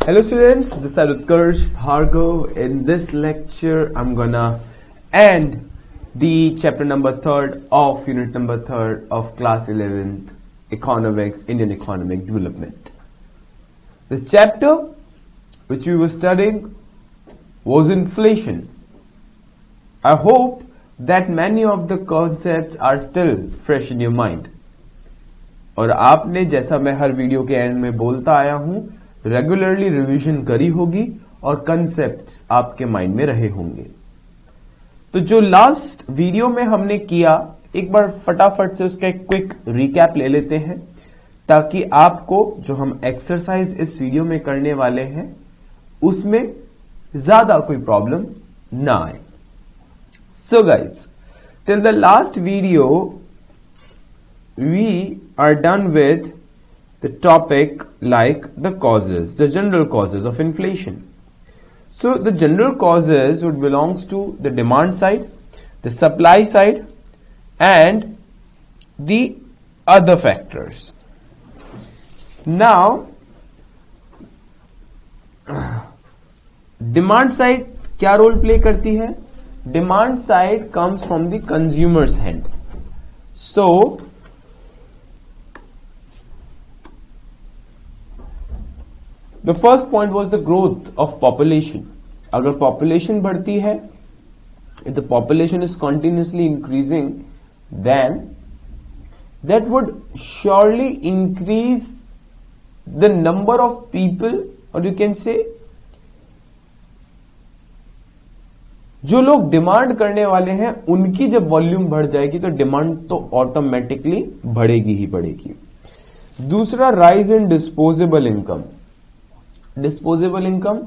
Hello students, this is Utkarsh Bhargav. In this lecture, I'm gonna end the chapter number 3rd of unit number 3rd of class 11th Economics, Indian Economic Development. This chapter which we were studying was inflation. I hope that many of the concepts are still fresh in your mind. और आपने, जैसा मैं हर video के and में बोलता आया हूं, regularly revision करी होगी और कंसेप्ट्स आपके माइंड में रहे होंगे। तो जो लास्ट वीडियो में हमने किया, एक बार फटाफट से उसका एक क्विक रिकैप ले लेते हैं, ताकि आपको जो हम एक्सरसाइज इस वीडियो में करने वाले हैं उसमें ज्यादा कोई प्रॉब्लम ना आए। So guys, till the last video we are done with the topic like the causes, the general causes of inflation. So the general causes would belongs to the demand side, the supply side, and the other factors. Now, demand side क्या role play करती है? Demand side comes from the consumer's hand. So the first point was the growth of population. अगर population बढ़ती है, if the population is continuously increasing, then that would surely increase the number of people, or you can say जो लोग demand करने वाले हैं उनकी जब वॉल्यूम बढ़ जाएगी तो डिमांड तो ऑटोमेटिकली बढ़ेगी ही बढ़ेगी। दूसरा, rise in disposable income. Disposable income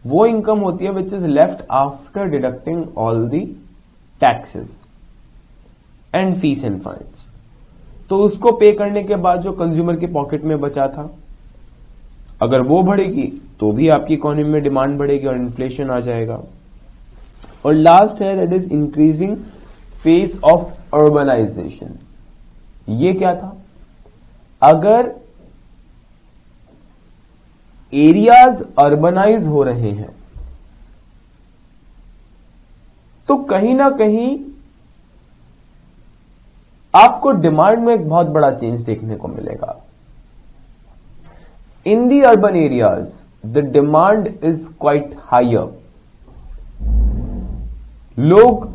वो इनकम होती है which is left after deducting all the taxes and fees and fines. तो उसको पे करने के बाद जो कंज्यूमर के पॉकेट में बचा था, अगर वो बढ़ेगी तो भी आपकी इकोनॉमी में डिमांड बढ़ेगी और इन्फ्लेशन आ जाएगा। और लास्ट है that is increasing pace of urbanisation. ये क्या था? अगर एरियाज अर्बनाइज हो रहे हैं तो कहीं ना कहीं आपको डिमांड में एक बहुत बड़ा चेंज देखने को मिलेगा। In the urban areas the demand is quite higher. लोग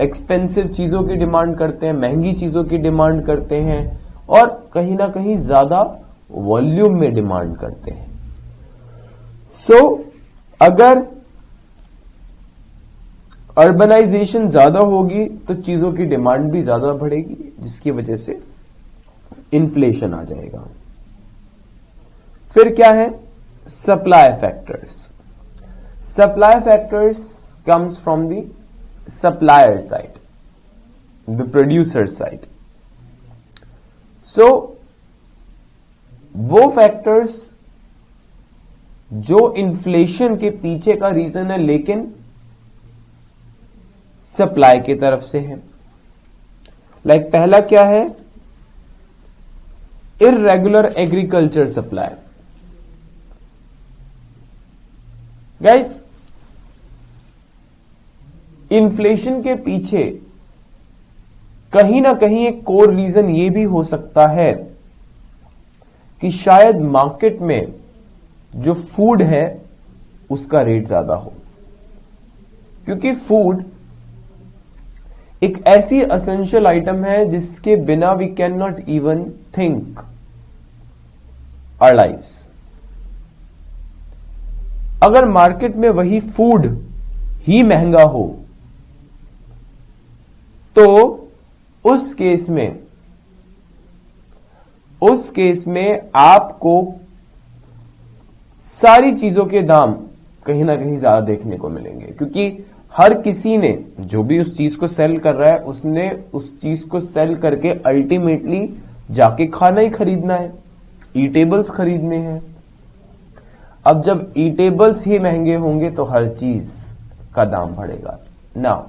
एक्सपेंसिव चीजों की डिमांड करते हैं, महंगी चीजों की डिमांड करते हैं और कहीं ना कहीं ज्यादा वॉल्यूम में डिमांड करते हैं। सो अगर अर्बनाइजेशन ज्यादा होगी तो चीजों की डिमांड भी ज्यादा बढ़ेगी, जिसकी वजह से इन्फ्लेशन आ जाएगा। फिर क्या है? Supply factors. Supply factors comes from the supplier side, the producer side. So वो फैक्टर्स जो इन्फ्लेशन के पीछे का रीजन है, लेकिन सप्लाई की तरफ से है। लाइक पहला क्या है? Irregular agriculture supply. Guys, inflation के पीछे कहीं ना कहीं एक कोर रीजन ये भी हो सकता है कि शायद मार्केट में जो फूड है उसका रेट ज्यादा हो, क्योंकि फूड एक ऐसी एसेंशियल आइटम है जिसके बिना we can not even think our lifes. अगर मार्केट में वही फूड ही महंगा हो तो उस केस में आपको सारी चीजों के दाम कहीं ना कहीं ज्यादा देखने को मिलेंगे, क्योंकि हर किसी ने जो भी उस चीज को सेल कर रहा है उसने उस चीज को सेल करके अल्टीमेटली जाके खाना ही खरीदना है, ईटेबल्स खरीदने हैं। अब जब ईटेबल्स ही महंगे होंगे तो हर चीज का दाम बढ़ेगा। नाउ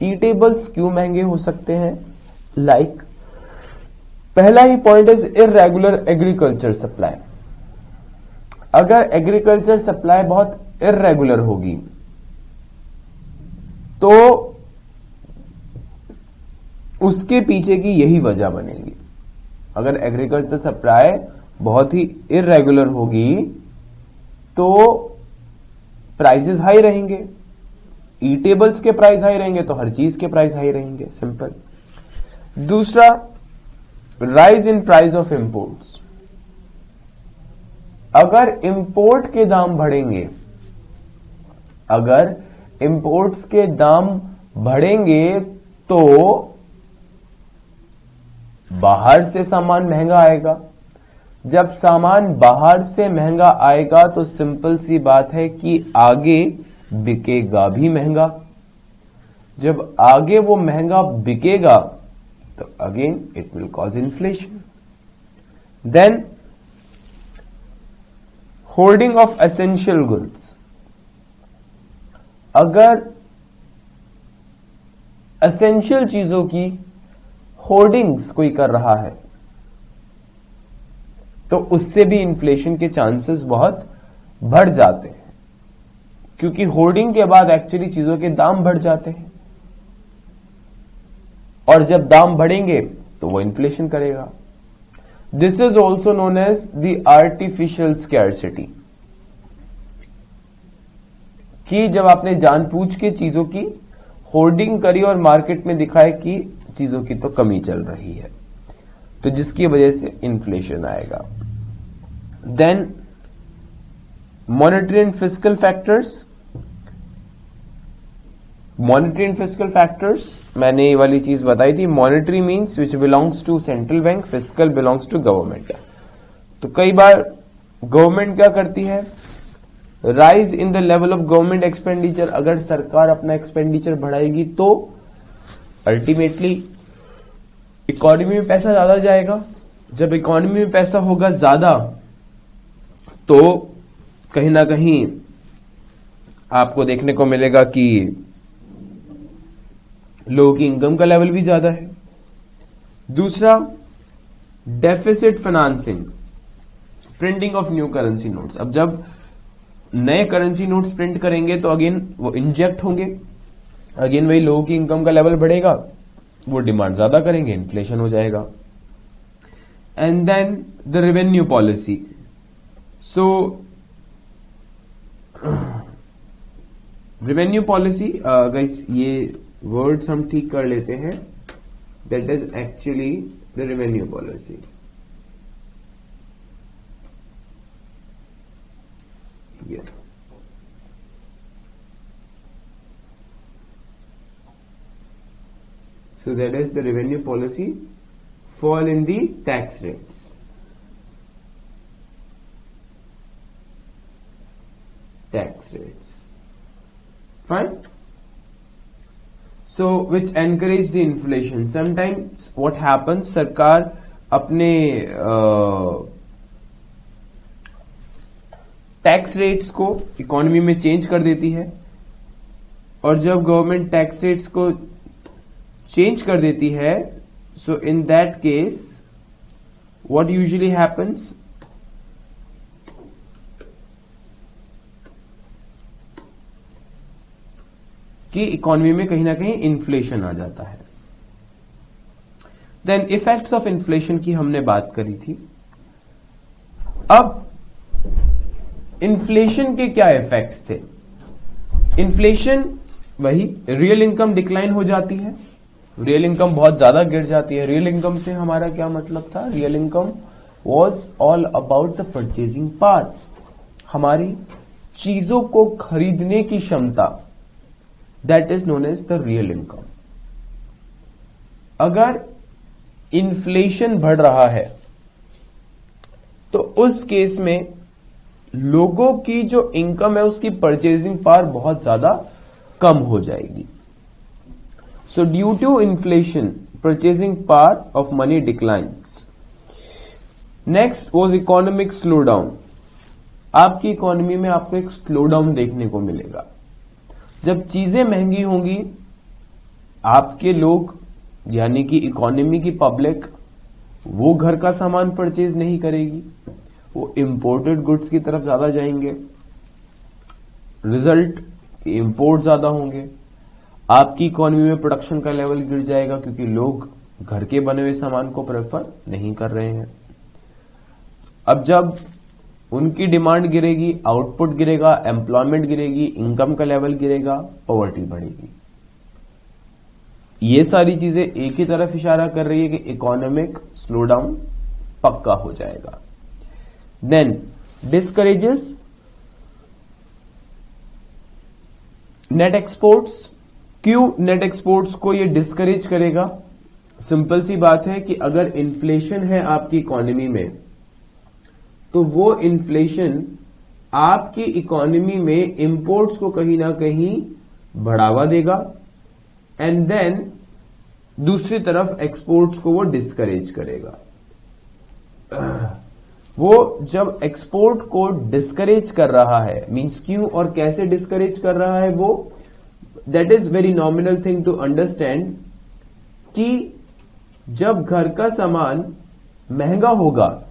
ईटेबल्स क्यों महंगे हो सकते हैं? लाइक पहला ही point is irregular agriculture supply. अगर एग्रीकल्चर सप्लाई बहुत इर्रेगुलर होगी तो उसके पीछे की यही वजह बनेगी। अगर एग्रीकल्चर सप्लाई बहुत ही इर्रेगुलर होगी तो प्राइसेस हाई रहेंगे, ईटेबल्स के प्राइस हाई रहेंगे तो हर चीज के प्राइस हाई रहेंगे, सिंपल। दूसरा, rise in price of imports. अगर इंपोर्ट के दाम बढ़ेंगे, अगर इंपोर्ट्स के दाम बढ़ेंगे तो बाहर से सामान महंगा आएगा। जब सामान बाहर से महंगा आएगा तो सिंपल सी बात है कि आगे बिकेगा भी महंगा। जब आगे वो महंगा बिकेगा तो again it will cause inflation. Then hoarding of essential goods. अगर एसेंशियल चीजों की होर्डिंग्स कोई कर रहा है तो उससे भी इन्फ्लेशन के चांसेस बहुत बढ़ जाते हैं, क्योंकि होर्डिंग के बाद एक्चुअली चीजों के दाम बढ़ जाते हैं और जब दाम बढ़ेंगे तो वो इन्फ्लेशन करेगा। This is also known as the artificial scarcity, कि जब आपने जानबूझ के चीजों की होर्डिंग करी और मार्केट में दिखाए कि चीजों की तो कमी चल रही है, तो जिसकी वजह से इन्फ्लेशन आएगा। Then monetary and fiscal factors. Monetary and fiscal factors, मैंने ये वाली चीज बताई थी। Monetary means which belongs to central bank, fiscal belongs to government. तो कई बार गवर्नमेंट क्या करती है, rise in the level of government expenditure. अगर सरकार अपना एक्सपेंडिचर बढ़ाएगी तो अल्टीमेटली इकोनॉमी में पैसा ज्यादा जाएगा। जब इकोनॉमी में पैसा होगा ज्यादा तो कहीं ना कहीं आपको देखने को मिलेगा कि लोगों की इनकम का लेवल भी ज्यादा है। दूसरा, deficit financing, printing of new currency notes. अब जब नए करेंसी नोट्स प्रिंट करेंगे तो अगेन वो इंजेक्ट होंगे, अगेन वही लोगों की इनकम का लेवल बढ़ेगा, वो डिमांड ज्यादा करेंगे, इन्फ्लेशन हो जाएगा। And then the revenue policy. So revenue policy, guys ये वर्ड्स हम ठीक कर लेते हैं। That is actually the revenue policy. So that is the revenue policy fall in the tax rates. Tax rates. Fine. So which encourage the inflation. Sometimes what happens, सरकार अपने tax rates को economy में change कर देती है, और जब government tax rates को चेंज कर देती है, so in that case what usually happens, कि इकोनॉमी में कहीं ना कहीं इन्फ्लेशन आ जाता है। देन इफेक्ट्स ऑफ इन्फ्लेशन की हमने बात करी थी। अब इन्फ्लेशन के क्या इफेक्ट्स थे? इन्फ्लेशन वही, रियल इनकम डिक्लाइन हो जाती है, रियल इनकम बहुत ज्यादा गिर जाती है। रियल इनकम से हमारा क्या मतलब था? Real income was all about the purchasing power, हमारी चीजों को खरीदने की क्षमता, that is known as the real income. अगर इन्फ्लेशन बढ़ रहा है तो उस केस में लोगों की जो इनकम है उसकी परचेजिंग पावर बहुत ज्यादा कम हो जाएगी। So due to inflation purchasing power of money declines. Next was economic slowdown. आपकी इकोनॉमी में आपको एक स्लो डाउन देखने को मिलेगा। जब चीजें महंगी होंगी, आपके लोग यानी कि इकोनॉमी की पब्लिक वो घर का सामान परचेज नहीं करेगी, वो इंपोर्टेड गुड्स की तरफ ज्यादा जाएंगे, रिजल्ट इंपोर्ट ज्यादा होंगे, आपकी इकोनॉमी में प्रोडक्शन का लेवल गिर जाएगा क्योंकि लोग घर के बने हुए सामान को प्रेफर नहीं कर रहे हैं। अब जब उनकी डिमांड गिरेगी, आउटपुट गिरेगा, एम्प्लॉयमेंट गिरेगी, इनकम का लेवल गिरेगा, पॉवर्टी बढ़ेगी। ये सारी चीजें एक ही तरफ इशारा कर रही है कि इकोनॉमिक स्लो डाउन पक्का हो जाएगा। Then discourages net exports. क्यों नेट एक्सपोर्ट्स को ये डिस्करेज करेगा? सिंपल सी बात है कि अगर इन्फ्लेशन है आपकी इकोनॉमी में तो वो इन्फ्लेशन आपकी इकोनॉमी में इंपोर्ट्स को कहीं ना कहीं बढ़ावा देगा एंड देन दूसरी तरफ एक्सपोर्ट्स को वो डिस्करेज करेगा। वो जब एक्सपोर्ट को डिस्करेज कर रहा है, मींस क्यों और कैसे डिस्करेज कर रहा है, वो that is very nominal thing to understand कि जब घर का सामान महंगा होगा,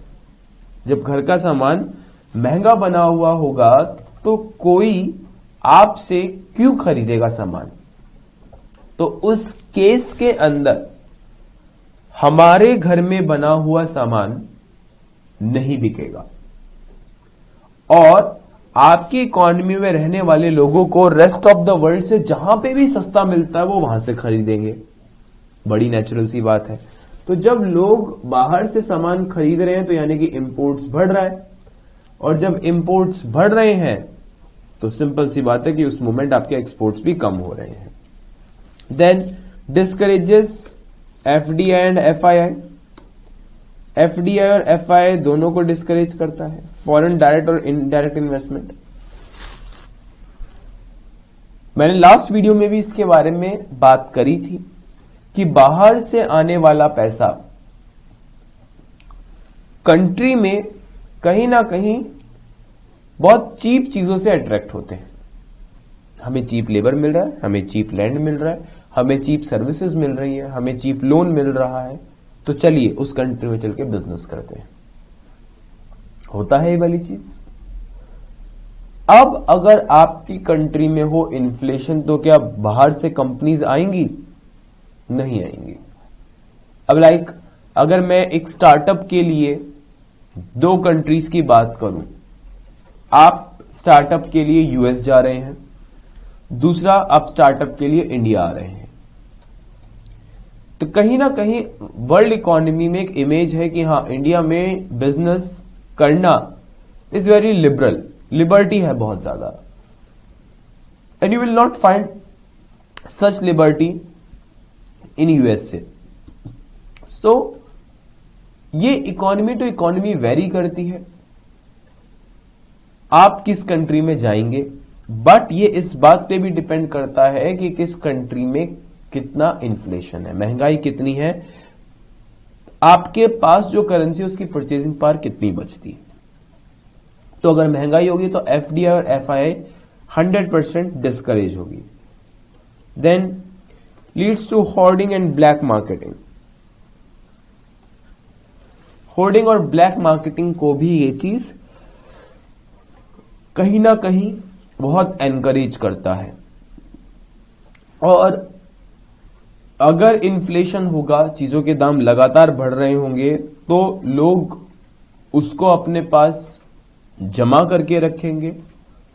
जब घर का सामान महंगा बना हुआ होगा तो कोई आपसे क्यों खरीदेगा सामान? तो उस केस के अंदर हमारे घर में बना हुआ सामान नहीं बिकेगा और आपकी इकोनॉमी में रहने वाले लोगों को रेस्ट ऑफ द वर्ल्ड से जहां पे भी सस्ता मिलता है वो वहां से खरीदेंगे। बड़ी नेचुरल सी बात है। तो जब लोग बाहर से सामान खरीद रहे हैं तो यानी कि इंपोर्ट्स बढ़ रहा है और जब इंपोर्ट्स बढ़ रहे हैं तो सिंपल सी बात है कि उस मोमेंट आपके एक्सपोर्ट्स भी कम हो रहे हैं। Then discourages FDI and FII. FDI और एफआईआई दोनों को डिस्करेज करता है, फॉरेन डायरेक्ट और इनडायरेक्ट इन्वेस्टमेंट। मैंने लास्ट वीडियो में भी इसके बारे में बात करी थी कि बाहर से आने वाला पैसा कंट्री में कहीं ना कहीं बहुत चीप चीजों से अट्रैक्ट होते हैं। हमें चीप लेबर मिल रहा है, हमें चीप लैंड मिल रहा है, हमें चीप सर्विसेज मिल रही है, हमें चीप लोन मिल रहा है, तो चलिए उस कंट्री में चल के बिजनेस करते हैं। होता है ये वाली चीज। अब अगर आपकी कंट्री में हो इन्फ्लेशन तो क्या बाहर से कंपनीज आएंगी? नहीं आएंगी। अब अगर मैं एक स्टार्टअप के लिए दो कंट्रीज की बात करूं, आप स्टार्टअप के लिए यूएस जा रहे हैं, दूसरा आप स्टार्टअप के लिए इंडिया आ रहे हैं, तो कहीं ना कहीं वर्ल्ड इकोनॉमी में एक इमेज है कि हाँ इंडिया में बिजनेस करना इज वेरी लिबरल, लिबर्टी है बहुत ज्यादा, and you will not find such liberty in USA. So ये इकोनॉमी टू इकोनॉमी वेरी करती है, आप किस कंट्री में जाएंगे, बट ये इस बात पे भी डिपेंड करता है कि किस कंट्री में कितना इन्फ्लेशन है, महंगाई कितनी है, आपके पास जो करेंसी उसकी परचेजिंग पावर कितनी बचती है। तो अगर महंगाई होगी तो एफडीआई और एफआईआई 100% डिस्करेज होगी। Then leads to hoarding and black marketing. Hoarding और ब्लैक मार्केटिंग को भी ये चीज कहीं ना कहीं बहुत एनकरेज करता है। और अगर इन्फ्लेशन होगा, चीजों के दाम लगातार बढ़ रहे होंगे, तो लोग उसको अपने पास जमा करके रखेंगे,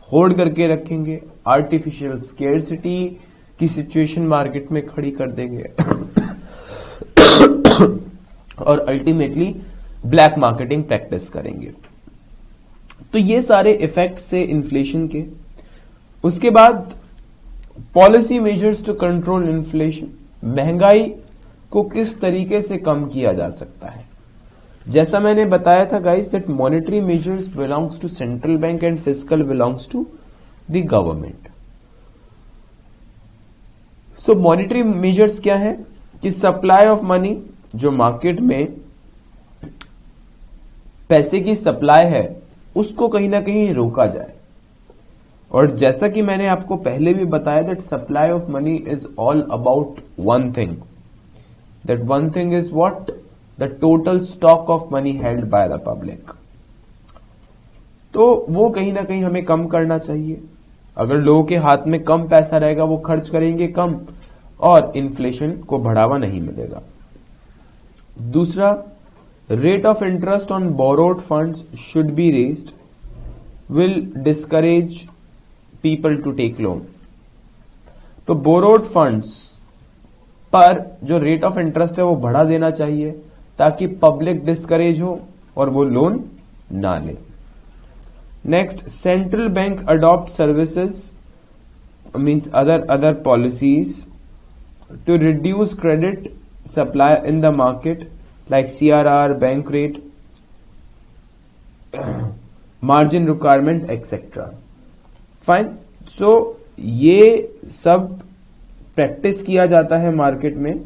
होल्ड करके रखेंगे, आर्टिफिशियल स्केर्सिटी की सिचुएशन मार्केट में खड़ी कर देंगे और अल्टीमेटली ब्लैक मार्केटिंग प्रैक्टिस करेंगे। तो ये सारे इफेक्ट्स थे इन्फ्लेशन के। उसके बाद policy measures to control inflation, महंगाई को किस तरीके से कम किया जा सकता है। जैसा मैंने बताया था guys that monetary measures belongs to central bank and fiscal belongs to the government. So monetary measures क्या है कि सप्लाई ऑफ मनी, जो मार्केट में पैसे की सप्लाई है उसको कहीं ना कहीं रोका जाए। और जैसा कि मैंने आपको पहले भी बताया that supply of money is all about one thing, that one thing is what, the total stock of money held by the public. तो वो कहीं ना कहीं हमें कम करना चाहिए। अगर लोगों के हाथ में कम पैसा रहेगा, वो खर्च करेंगे कम और इन्फ्लेशन को बढ़ावा नहीं मिलेगा। दूसरा, rate of interest on borrowed funds should be raised, will discourage people to take loan. तो बोरोड फंड्स पर जो रेट ऑफ इंटरेस्ट है वो बढ़ा देना चाहिए ताकि पब्लिक डिस्करेज हो और वो लोन ना ले। Next, central bank adopt services means other policies to reduce credit supply in the market like CRR, bank rate, margin requirement etcetera. Fine. So ये सब प्रैक्टिस किया जाता है मार्केट में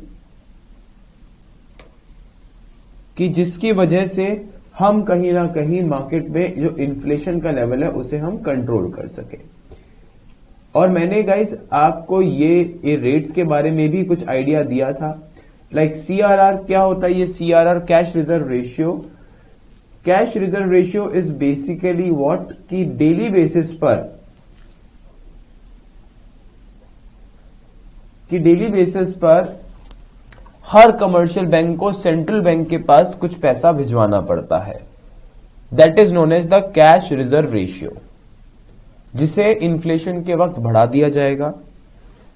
कि जिसकी वजह से हम कहीं ना कहीं मार्केट में जो इन्फ्लेशन का लेवल है उसे हम कंट्रोल कर सके। और मैंने गाइस आपको ये रेट्स के बारे में भी कुछ आइडिया दिया था। लाइक CRR क्या होता है? ये CRR cash reserve ratio. Cash reserve ratio is basically what कि डेली बेसिस पर हर कमर्शियल बैंक को सेंट्रल बैंक के पास कुछ पैसा भिजवाना पड़ता है। That is known as the cash reserve ratio, जिसे इन्फ्लेशन के वक्त बढ़ा दिया जाएगा।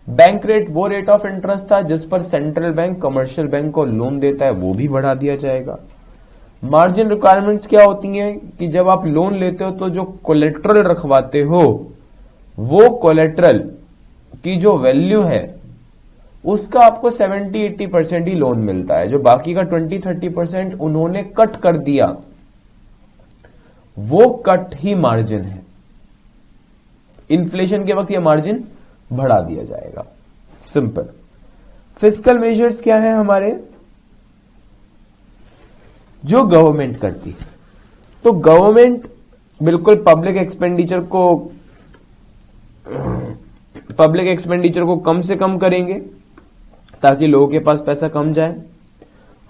बैंक रेट वो रेट ऑफ इंटरेस्ट था जिस पर सेंट्रल बैंक कमर्शियल बैंक को लोन देता है, वो भी बढ़ा दिया जाएगा। मार्जिन रिक्वायरमेंट्स क्या होती हैं कि जब आप लोन लेते हो तो जो कोलेट्रल रखवाते हो वो कोलेट्रल की जो वैल्यू है उसका आपको 70-80% ही लोन मिलता है। जो बाकी का 20-30% उन्होंने कट कर दिया, वो कट ही मार्जिन है। इन्फ्लेशन के वक्त यह मार्जिन बढ़ा दिया जाएगा। सिंपल। फिस्कल मेजर्स क्या है हमारे, जो गवर्नमेंट करती है। तो गवर्नमेंट बिल्कुल पब्लिक एक्सपेंडिचर को कम से कम करेंगे ताकि लोगों के पास पैसा कम जाए।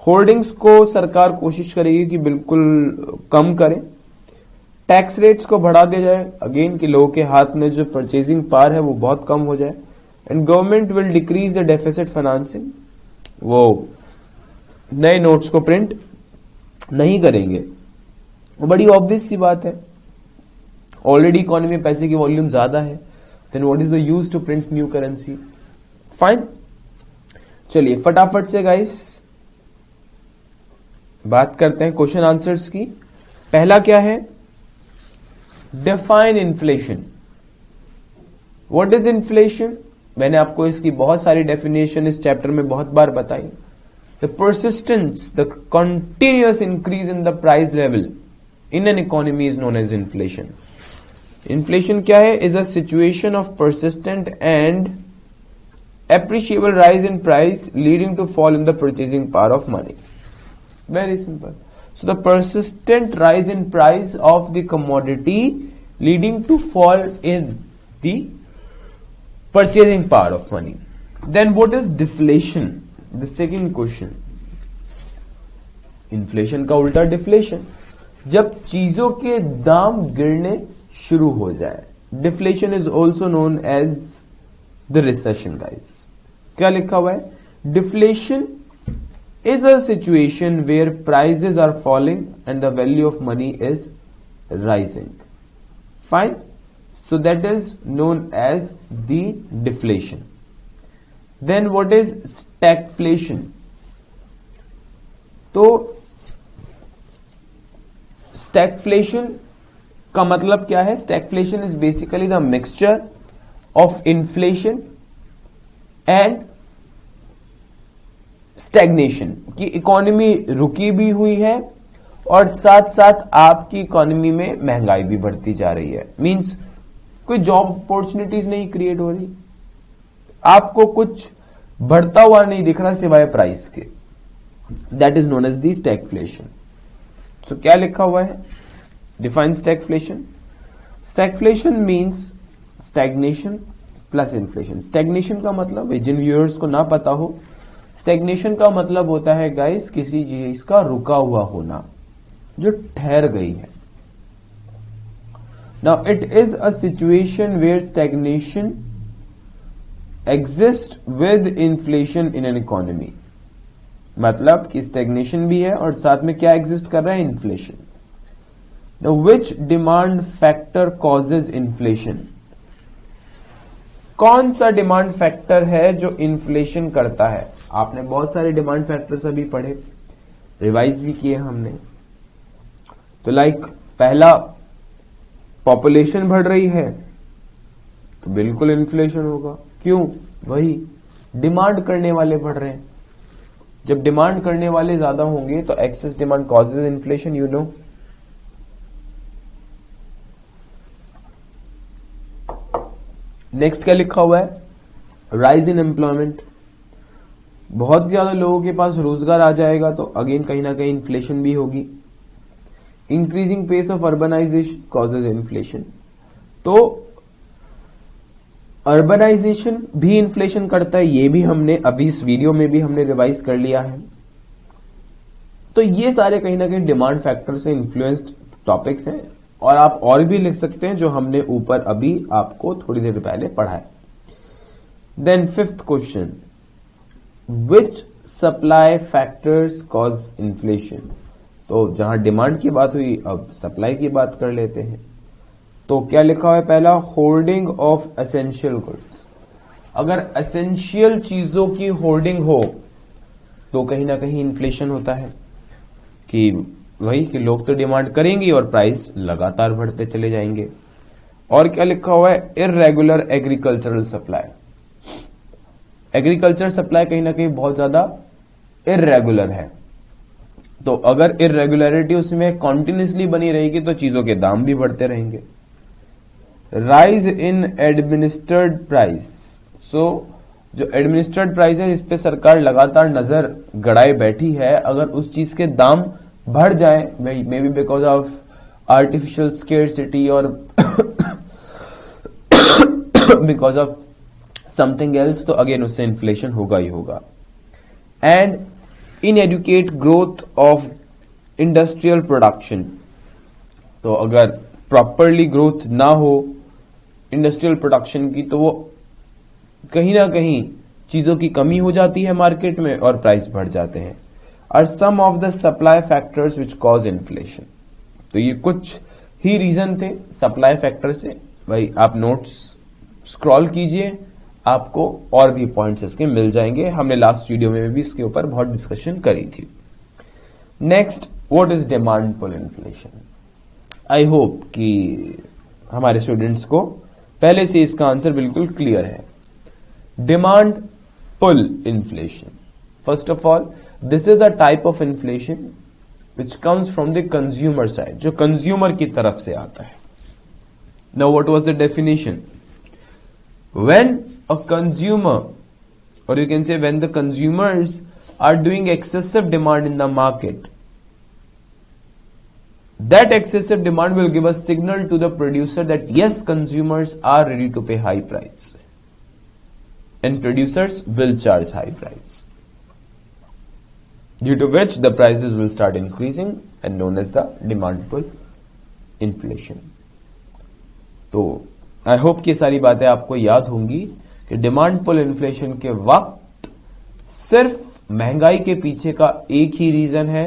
होर्डिंग्स को सरकार कोशिश करेगी कि बिल्कुल कम करे। टैक्स रेट्स को बढ़ा दिया जाए, अगेन कि लोगों के हाथ में जो परचेजिंग पावर है वो बहुत कम हो जाए। And government will decrease the deficit financing, वो नए नोट्स को प्रिंट नहीं करेंगे। वो बड़ी ऑब्वियस सी बात है, ऑलरेडी इकोनॉमी में पैसे की वॉल्यूम ज्यादा है, then what is the use to print new currency. Fine. चलिए फटाफट से गाइस बात करते हैं क्वेश्चन आंसर्स की। पहला क्या है, define inflation. What is inflation? मैंने आपको इसकी बहुत सारी डेफिनेशन इस चैप्टर में बहुत बार बताई। The persistence, the continuous increase in the price level in an economy is known as inflation. Inflation क्या है? Is a situation of persistent and appreciable rise in price leading to fall in the purchasing power of money. Very simple. So the persistent rise in price of the commodity leading to fall in the purchasing power of money. Then what is deflation? The second question. Inflation का उल्टा deflation, जब चीजों के दाम गिरने शुरू हो जाए। Deflation is also known as the recession guys. क्या लिखा हुआ है? Deflation is a situation where prices are falling and the value of money is rising. Fine. So that is known as the deflation. Then what is stagflation? तो stagflation का मतलब क्या है? Stagflation is basically the mixture of inflation and stagnation, की economy रुकी भी हुई है और साथ साथ आपकी इकोनॉमी में महंगाई भी बढ़ती जा रही है। मींस कोई जॉब अपॉर्चुनिटीज नहीं क्रिएट हो रही, आपको कुछ बढ़ता हुआ नहीं दिख रहा सिवाय प्राइस के। That is known as the stagflation. So क्या लिखा हुआ है? Define stagflation. Stagflation means stagnation plus inflation. Stagnation का मतलब, जिन व्यूअर्स को ना पता हो, स्टैग्नेशन का मतलब होता है गाइस किसी चीज का रुका हुआ होना, जो ठहर गई है। Now it is a situation where stagnation exists with inflation in an economy. मतलब कि स्टेग्नेशन भी है और साथ में क्या एग्जिस्ट कर रहा है, inflation. Now which demand factor causes inflation? कौन सा डिमांड फैक्टर है जो इन्फ्लेशन करता है? आपने बहुत सारे डिमांड फैक्टर्स अभी पढ़े, रिवाइज भी किए हमने. तो लाइक पहला, पॉपुलेशन बढ़ रही है तो बिल्कुल इन्फ्लेशन होगा. क्यों? वही डिमांड करने वाले बढ़ रहे हैं. जब डिमांड करने वाले ज्यादा होंगे तो excess demand causes inflation, you know. Next क्या लिखा हुआ है? Rise in employment. बहुत ज्यादा लोगों के पास रोजगार आ जाएगा तो अगेन कहीं ना कहीं इन्फ्लेशन भी होगी. Increasing pace of urbanization causes inflation. तो अर्बनाइजेशन भी इन्फ्लेशन करता है, ये भी हमने अभी इस वीडियो में भी हमने रिवाइज कर लिया है. तो ये सारे कहीं ना कहीं डिमांड फैक्टर से इन्फ्लुएंस्ड टॉपिक्स हैं और आप और भी लिख सकते हैं जो हमने ऊपर अभी आपको थोड़ी देर पहले पढ़ा है. Then fifth question, which supply factors cause inflation. तो जहां डिमांड की बात हुई अब सप्लाई की बात कर लेते हैं. तो क्या लिखा हुआ है? पहला, होर्डिंग ऑफ एसेंशियल गुड्स. अगर एसेंशियल चीजों की होर्डिंग हो तो कहीं ना कहीं इन्फ्लेशन होता है कि वही कि लोग तो डिमांड करेंगे और प्राइस लगातार बढ़ते चले जाएंगे. और क्या लिखा हुआ है? Irregular agricultural supply. Agriculture supply कहीं ना कहीं बहुत ज्यादा इर्रेगुलर है. तो अगर इर्रेगुलरिटी उसमें कॉन्टिन्यूसली बनी रहेगी तो चीजों के दाम भी बढ़ते रहेंगे. Rise in administered price. So जो एडमिनिस्ट्रेड प्राइस है इस पे सरकार लगातार नजर गड़ाए बैठी है. अगर उस चीज के दाम बढ़ जाए, may be because of artificial scarcity और बिकॉज ऑफ समथिंग एल्स, तो अगेन उससे इन्फ्लेशन होगा ही होगा. And inadequate growth of industrial production. तो अगर प्रॉपरली ग्रोथ ना हो इंडस्ट्रियल प्रोडक्शन की तो वो कहीं ना कहीं चीजों की कमी हो जाती है मार्केट में और प्राइस बढ़ जाते हैं. Are some of the supply factors which cause inflation. तो ये कुछ ही रीजन थे सप्लाई फैक्टर से. भाई आप नोट्स स्क्रॉल कीजिए, आपको और भी पॉइंट्स इसके मिल जाएंगे. हमने लास्ट वीडियो में भी इसके ऊपर बहुत डिस्कशन करी थी. Next, what is demand pull inflation. I hope कि हमारे स्टूडेंट्स को पहले से इसका आंसर बिल्कुल क्लियर है. Demand pull inflation, first of all this is a type of inflation which comes from the consumer side, जो कंज्यूमर की तरफ से आता है. Now what was the definition? When a consumer, or you can say when the consumers are doing excessive demand in the market, that excessive demand will give a signal to the producer that yes, consumers are ready to pay high price and producers will charge high price, due to which the prices will start increasing and known as the demand pull inflation. तो आई hope कि सारी बातें आपको याद होंगी कि demand pull inflation के वक्त सिर्फ महंगाई के पीछे का एक ही रीजन है,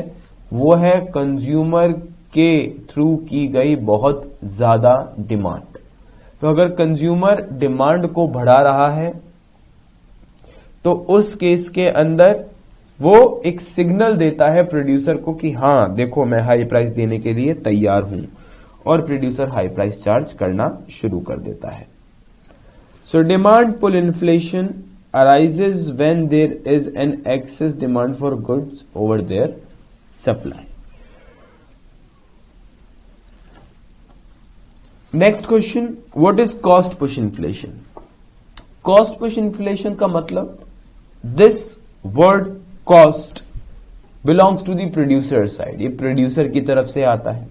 वो है कंज्यूमर के थ्रू की गई बहुत ज्यादा डिमांड. तो अगर कंज्यूमर डिमांड को बढ़ा रहा है तो उस केस के अंदर वो एक सिग्नल देता है प्रोड्यूसर को कि हां देखो मैं हाई प्राइस देने के लिए तैयार हूं, और प्रोड्यूसर हाई प्राइस चार्ज करना शुरू कर देता है. So demand pull inflation arises when there is an excess demand for goods over their supply. Next question, what is cost push inflation. Cost push inflation का मतलब, this word cost belongs to the producer side, ये producer की तरफ से आता है.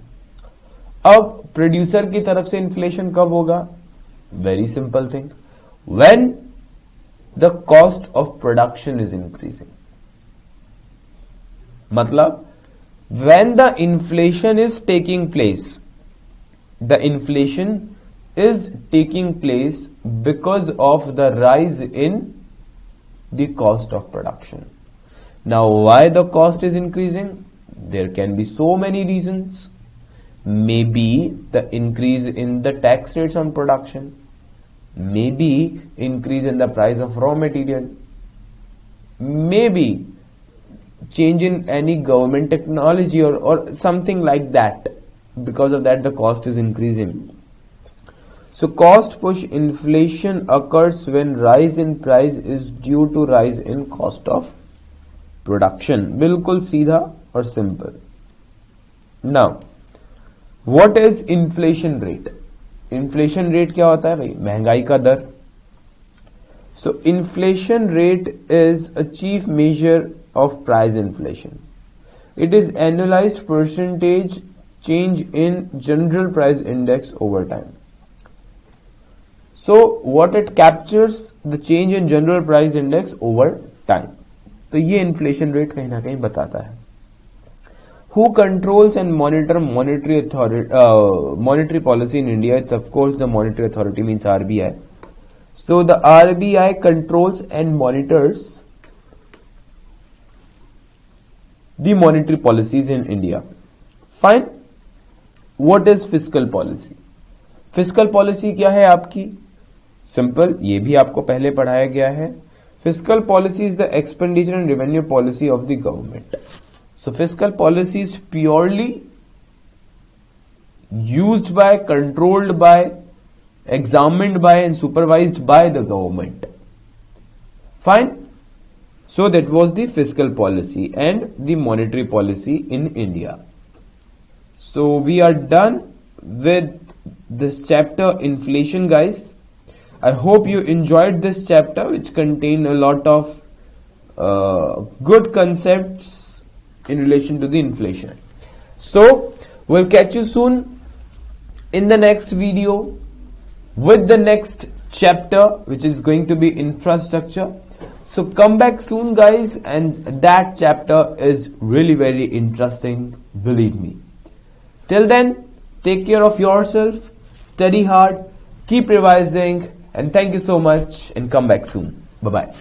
अब producer की तरफ से इन्फ्लेशन कब होगा? Very simple thing, when the cost of production is increasing. मतलब when the inflation is taking place, the inflation is taking place because of the rise in the cost of production. Now, why the cost is increasing? There can be so many reasons. Maybe the increase in the tax rates on production, maybe increase in the price of raw material, maybe change in any government technology or something like that. Because of that, the cost is increasing. So cost push inflation occurs when rise in price is due to rise in cost of production. बिल्कुल सीधा और simple. Now, what is inflation rate? Inflation rate क्या होता है भाई? महंगाई का दर. So inflation rate is a chief measure of price inflation. It is annualized percentage change in general price index over time. So what it captures the change in general price index over time. तो ये inflation rate कहीं ना कहीं बताता है. Who controls and monitor monetary policy in India? It's of course the monetary authority, means RBI. So the RBI controls and monitors the monetary policies in India. Fine. What is fiscal policy? Fiscal policy क्या है आपकी? Simple, ये भी आपको पहले पढ़ाया गया है. Fiscal policy is the expenditure and revenue policy of the government. So fiscal policy is purely used by, controlled by, examined by and supervised by the government. Fine. So that was the fiscal policy and the monetary policy in India. So we are done with this chapter inflation, guys. I hope you enjoyed this chapter, which contained a lot of good concepts in relation to the inflation. So we'll catch you soon in the next video with the next chapter, which is going to be infrastructure. So come back soon, guys, and that chapter is really very interesting, believe me. Till then, take care of yourself, study hard, keep revising, and thank you so much, and come back soon. Bye-bye.